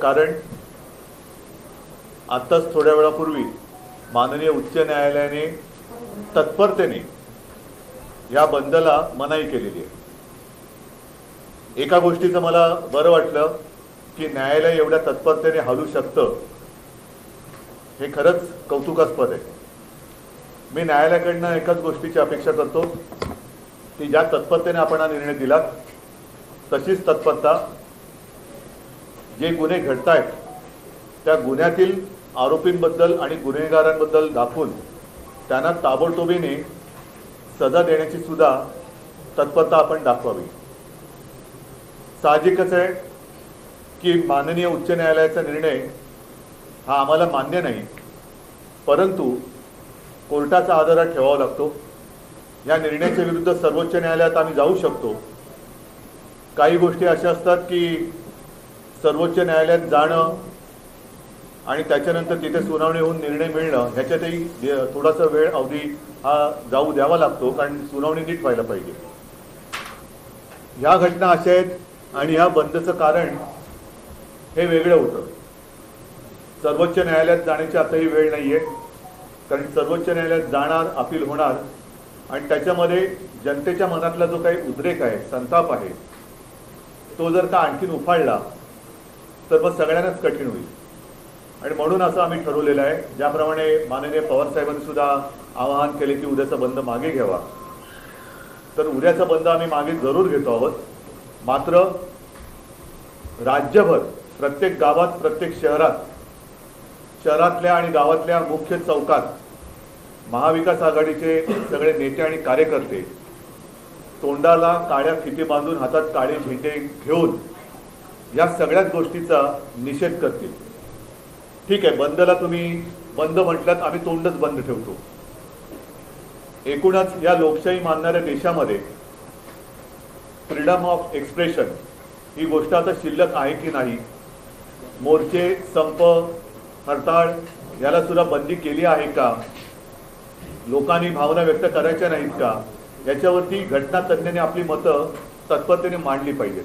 कारण आत्ताच थोड्या वेळापूर्वी माननीय उच्च न्यायालयाने तत्परतेने या बंदला मनाई केलेली आहे। एका गोष्टीचं मला बरं वाटलं की न्यायालय एवढ्या तत्परतेने हलू शकतं, हे खरंच कौतुकास्पद आहे। मी न्यायालयाकडनं एकाच गोष्टीची अपेक्षा करतो की ज्या तत्परतेने आपण हा निर्णय दिला तशीच तत्परता जे गुन्हे घडतायत त्या गुन्ह्यातील आरोपींबद्दल आणि गुन्हेगारांबद्दल दाखवून त्यांना ताबडतोबीने सजा देण्याची सुद्धा तत्परता आपण दाखवावी। साहजिकच आहे की माननीय उच्च न्यायालयाचा निर्णय हा आम्हाला मान्य नाही, परंतु कोर्टाचा आदर ठेवावा लागतो। या निर्णयाच्या विरुद्ध सर्वोच्च न्यायालयात आम्ही जाऊ शकतो। काही गोष्टी अशा असतात की सर्वोच्च न्यायालयात जाणं आणि त्याच्यानंतर तिथे सुनावणी होऊन निर्णय मिळणं ह्याच्यातही थोडासा वेळ अवधी हा जाऊ द्यावा लागतो, कारण सुनावणी नीट व्हायला पाहिजे। ह्या घटना अशा आहेत आणि ह्या बंदचं कारण हे वेगळं होतं। सर्वोच्च न्यायालयात जाण्याची आताही वेळ नाही आहे, कारण सर्वोच्च न्यायालयात जाणार, अपील होणार आणि त्याच्यामध्ये जनतेच्या मनातला जो काही उद्रेक आहे, संताप आहे, तो जर का आणखीन उफाळला तर मग सगळ्यांनाच कठीण होईल। आणि म्हणून असं आम्ही ठरवलेलं आहे, ज्याप्रमाणे माननीय पवार साहेबांनी सुद्धा आवाहन केले की उद्याचा बंद मागे घ्यावा, तर उद्याचा बंद आम्ही मागे जरूर घेतो आहोत। मात्र राज्यभर प्रत्येक गावात, प्रत्येक शहरातल्या आणि गावातल्या मुख्य चौकात महाविकास आघाडीचे सगळे नेते आणि कार्यकर्ते तोंडाला काळ्या फिती बांधून हातात काळे झेंडे घेऊन या सगळ्याच गोष्टीचा निषेध करतील। ठीक आहे, बंदला तुम्ही बंद म्हटलात, आम्ही तोंडच बंद ठेवतो। एकूणच या लोकशाही मानणाऱ्या देशामध्ये फ्रीडम ऑफ एक्सप्रेशन ही गोष्ट आता शिल्लक आहे की नाही, मोर्चे, संप, हरताळ याला सुद्धा बंदी केली आहे का, लोकांनी भावना व्यक्त करायच्या नाहीत का, याच्यावरती घटनातज्ञांनी आपली मतं तत्परतेने मांडली पाहिजेत।